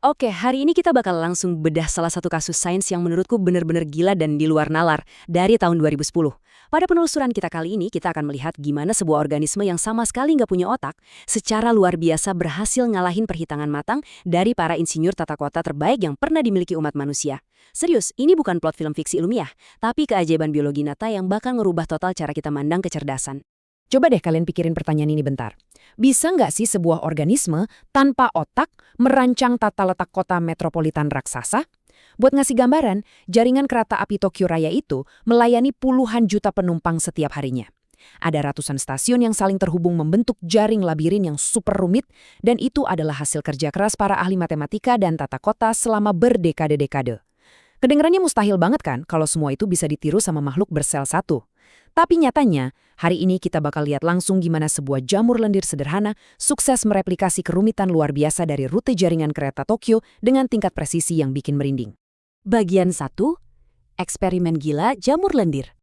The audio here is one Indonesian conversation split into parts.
Oke, hari ini kita bakal langsung bedah salah satu kasus sains yang menurutku benar-benar gila dan di luar nalar dari tahun 2010. Pada penelusuran kita kali ini, kita akan melihat gimana sebuah organisme yang sama sekali nggak punya otak secara luar biasa berhasil ngalahin perhitungan matang dari para insinyur tata kota terbaik yang pernah dimiliki umat manusia. Serius, ini bukan plot film fiksi ilmiah, tapi keajaiban biologi nyata yang bakal ngerubah total cara kita mandang kecerdasan. Coba deh kalian pikirin pertanyaan ini bentar. Bisa nggak sih sebuah organisme tanpa otak merancang tata letak kota metropolitan raksasa? Buat ngasih gambaran, jaringan kereta api Tokyo Raya itu melayani puluhan juta penumpang setiap harinya. Ada ratusan stasiun yang saling terhubung membentuk jaring labirin yang super rumit, dan itu adalah hasil kerja keras para ahli matematika dan tata kota selama berdekade-dekade. Kedengarannya mustahil banget kan kalau semua itu bisa ditiru sama makhluk bersel satu. Tapi nyatanya, hari ini kita bakal lihat langsung gimana sebuah jamur lendir sederhana sukses mereplikasi kerumitan luar biasa dari rute jaringan kereta Tokyo dengan tingkat presisi yang bikin merinding. Bagian 1, eksperimen gila jamur lendir.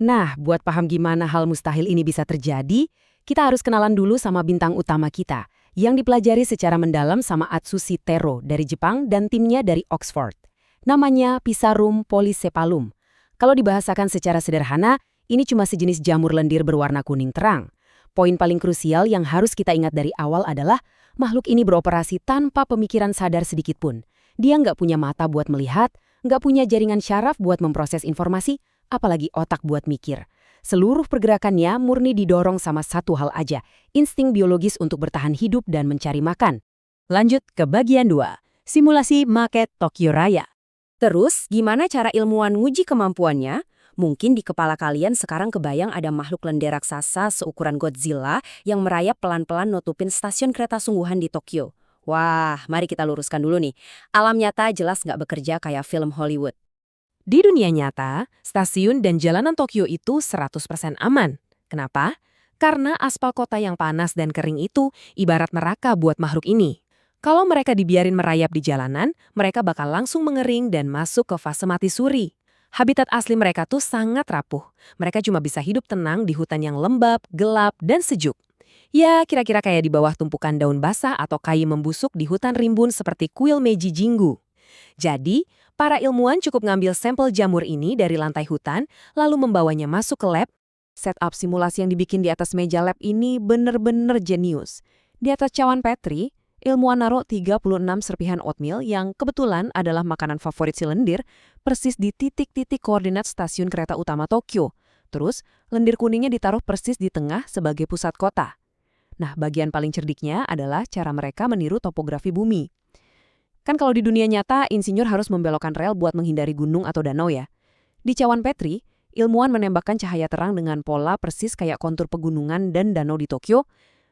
Nah, buat paham gimana hal mustahil ini bisa terjadi, kita harus kenalan dulu sama bintang utama kita, yang dipelajari secara mendalam sama Atsushi Tero dari Jepang dan timnya dari Oxford. Namanya Pisarum polycephalum. Kalau dibahasakan secara sederhana, ini cuma sejenis jamur lendir berwarna kuning terang. Poin paling krusial yang harus kita ingat dari awal adalah makhluk ini beroperasi tanpa pemikiran sadar sedikit pun. Dia nggak punya mata buat melihat, nggak punya jaringan syaraf buat memproses informasi, apalagi otak buat mikir. Seluruh pergerakannya murni didorong sama satu hal aja, insting biologis untuk bertahan hidup dan mencari makan. Lanjut ke bagian 2, simulasi maket Tokyo Raya. Terus, gimana cara ilmuwan nguji kemampuannya? Mungkin di kepala kalian sekarang kebayang ada makhluk lendir raksasa seukuran Godzilla yang merayap pelan-pelan nutupin stasiun kereta sungguhan di Tokyo. Wah, mari kita luruskan dulu nih. Alam nyata jelas nggak bekerja kayak film Hollywood. Di dunia nyata, stasiun dan jalanan Tokyo itu 100% aman. Kenapa? Karena aspal kota yang panas dan kering itu ibarat neraka buat makhluk ini. Kalau mereka dibiarin merayap di jalanan, mereka bakal langsung mengering dan masuk ke fase mati suri. Habitat asli mereka tuh sangat rapuh. Mereka cuma bisa hidup tenang di hutan yang lembab, gelap, dan sejuk. Ya, kira-kira kayak di bawah tumpukan daun basah atau kayu membusuk di hutan rimbun seperti kuil Meiji Jingu. Jadi, para ilmuwan cukup ngambil sampel jamur ini dari lantai hutan, lalu membawanya masuk ke lab. Setup simulasi yang dibikin di atas meja lab ini bener-bener jenius. Di atas cawan Petri, ilmuwan naruh 36 serpihan oatmeal yang kebetulan adalah makanan favorit si lendir, persis di titik-titik koordinat stasiun kereta utama Tokyo. Terus, lendir kuningnya ditaruh persis di tengah sebagai pusat kota. Nah, bagian paling cerdiknya adalah cara mereka meniru topografi bumi. Kan kalau di dunia nyata, insinyur harus membelokkan rel buat menghindari gunung atau danau ya. Di cawan Petri, ilmuwan menembakkan cahaya terang dengan pola persis kayak kontur pegunungan dan danau di Tokyo.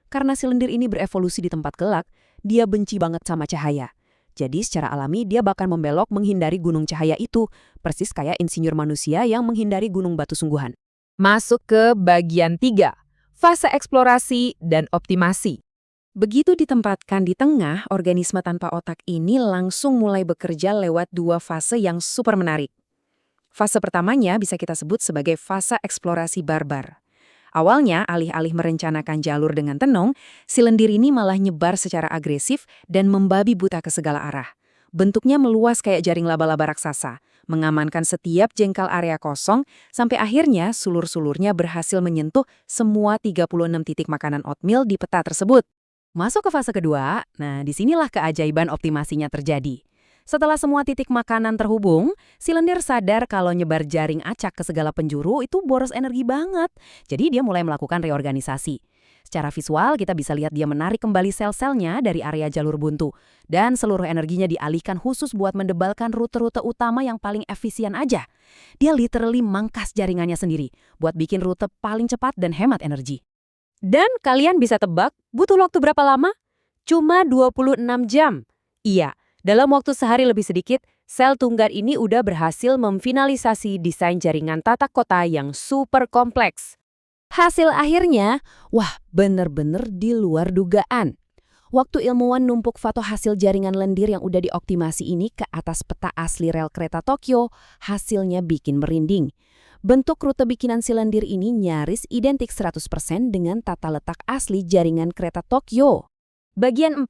Karena si lendir ini berevolusi di tempat gelap, dia benci banget sama cahaya. Jadi secara alami dia bahkan membelok menghindari gunung cahaya itu, persis kayak insinyur manusia yang menghindari gunung batu sungguhan. Masuk ke bagian 3, fase eksplorasi dan optimasi. Begitu ditempatkan di tengah, organisme tanpa otak ini langsung mulai bekerja lewat 2 fase yang super menarik. Fase pertamanya bisa kita sebut sebagai fase eksplorasi barbar. Awalnya, alih-alih merencanakan jalur dengan tenang, si lendir ini malah nyebar secara agresif dan membabi buta ke segala arah. Bentuknya meluas kayak jaring laba-laba raksasa, mengamankan setiap jengkal area kosong, sampai akhirnya sulur-sulurnya berhasil menyentuh semua 36 titik makanan oatmeal di peta tersebut. Masuk ke fase kedua, nah disinilah keajaiban optimasinya terjadi. Setelah semua titik makanan terhubung, si lendir sadar kalau nyebar jaring acak ke segala penjuru itu boros energi banget. Jadi dia mulai melakukan reorganisasi. Secara visual kita bisa lihat dia menarik kembali sel-selnya dari area jalur buntu. Dan seluruh energinya dialihkan khusus buat mendebalkan rute-rute utama yang paling efisien aja. Dia literally mangkas jaringannya sendiri buat bikin rute paling cepat dan hemat energi. Dan kalian bisa tebak butuh waktu berapa lama? Cuma 26 jam. Iya. Dalam waktu sehari lebih sedikit, sel tunggal ini udah berhasil memfinalisasi desain jaringan tata kota yang super kompleks. Hasil akhirnya, wah bener-bener di luar dugaan. Waktu ilmuwan numpuk foto hasil jaringan lendir yang udah dioptimasi ini ke atas peta asli rel kereta Tokyo, hasilnya bikin merinding. Bentuk rute bikinan si lendir ini nyaris identik 100% dengan tata letak asli jaringan kereta Tokyo. Bagian 4.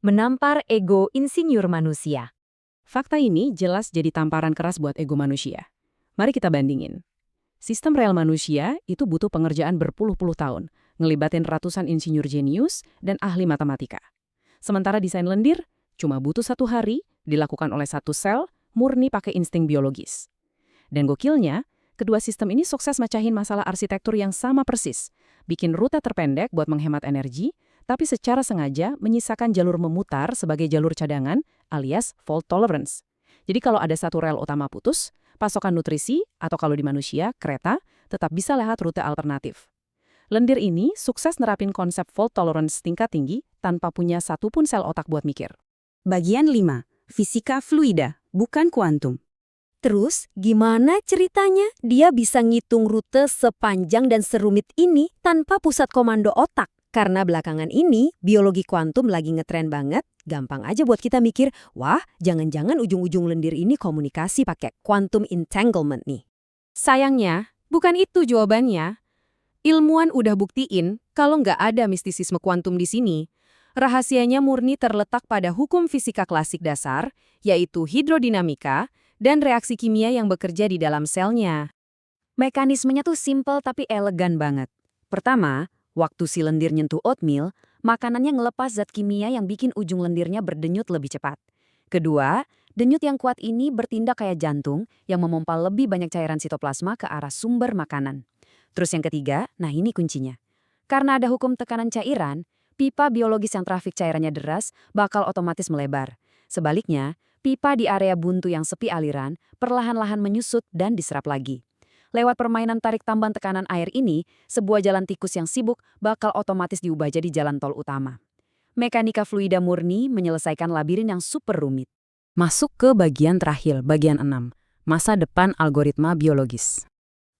menampar ego insinyur manusia. Fakta ini jelas jadi tamparan keras buat ego manusia. Mari kita bandingin. Sistem rel manusia itu butuh pengerjaan berpuluh-puluh tahun, ngelibatin ratusan insinyur jenius dan ahli matematika. Sementara desain lendir cuma butuh 1 hari, dilakukan oleh 1 sel, murni pakai insting biologis. Dan gokilnya, kedua sistem ini sukses mecahin masalah arsitektur yang sama persis, bikin rute terpendek buat menghemat energi, tapi secara sengaja menyisakan jalur memutar sebagai jalur cadangan alias fault tolerance. Jadi kalau ada satu rel utama putus, pasokan nutrisi, atau kalau di manusia, kereta, tetap bisa lewat rute alternatif. Lendir ini sukses nerapin konsep fault tolerance tingkat tinggi tanpa punya satupun sel otak buat mikir. Bagian 5. Fisika fluida, bukan kuantum. Terus, gimana ceritanya dia bisa ngitung rute sepanjang dan serumit ini tanpa pusat komando otak? Karena belakangan ini, biologi kuantum lagi ngetren banget, gampang aja buat kita mikir, wah, jangan-jangan ujung-ujung lendir ini komunikasi pakai quantum entanglement nih. Sayangnya, bukan itu jawabannya. Ilmuwan udah buktiin kalau nggak ada mistisisme kuantum di sini. Rahasianya murni terletak pada hukum fisika klasik dasar, yaitu hidrodinamika, dan reaksi kimia yang bekerja di dalam selnya. Mekanismenya tuh simple tapi elegan banget. Pertama, waktu si lendir nyentuh oatmeal, makanannya ngelepas zat kimia yang bikin ujung lendirnya berdenyut lebih cepat. Kedua, denyut yang kuat ini bertindak kayak jantung yang memompa lebih banyak cairan sitoplasma ke arah sumber makanan. Terus yang ketiga, nah ini kuncinya. Karena ada hukum tekanan cairan, pipa biologis yang trafik cairannya deras bakal otomatis melebar. Sebaliknya, pipa di area buntu yang sepi aliran perlahan-lahan menyusut dan diserap lagi. Lewat permainan tarik tambang tekanan air ini, sebuah jalan tikus yang sibuk bakal otomatis diubah jadi jalan tol utama. Mekanika fluida murni menyelesaikan labirin yang super rumit. Masuk ke bagian terakhir, bagian 6. Masa depan algoritma biologis.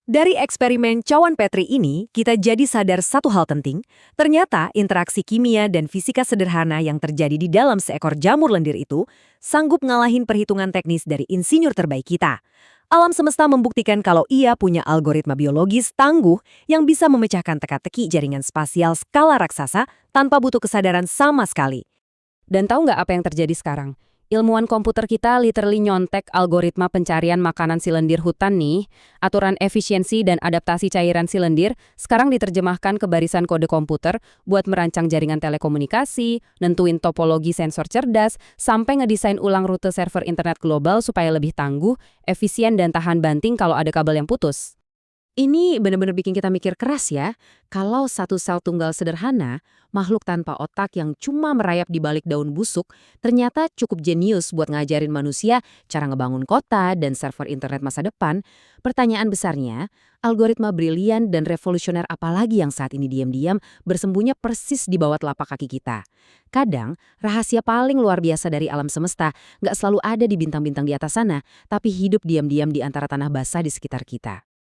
Dari eksperimen cawan Petri ini, kita jadi sadar satu hal penting. Ternyata interaksi kimia dan fisika sederhana yang terjadi di dalam seekor jamur lendir itu sanggup ngalahin perhitungan teknis dari insinyur terbaik kita. Alam semesta membuktikan kalau ia punya algoritma biologis tangguh yang bisa memecahkan teka-teki jaringan spasial skala raksasa tanpa butuh kesadaran sama sekali. Dan tahu nggak apa yang terjadi sekarang? Ilmuwan komputer kita literally nyontek algoritma pencarian makanan si lendir hutan nih. Aturan efisiensi dan adaptasi cairan si lendir sekarang diterjemahkan ke barisan kode komputer buat merancang jaringan telekomunikasi, nentuin topologi sensor cerdas, sampai ngedesain ulang rute server internet global supaya lebih tangguh, efisien, dan tahan banting kalau ada kabel yang putus. Ini benar-benar bikin kita mikir keras ya, kalau satu sel tunggal sederhana, makhluk tanpa otak yang cuma merayap di balik daun busuk, ternyata cukup jenius buat ngajarin manusia cara ngebangun kota dan server internet masa depan. Pertanyaan besarnya, algoritma brilian dan revolusioner apalagi yang saat ini diam-diam bersembunyi persis di bawah telapak kaki kita? Kadang, rahasia paling luar biasa dari alam semesta nggak selalu ada di bintang-bintang di atas sana, tapi hidup diam-diam di antara tanah basah di sekitar kita.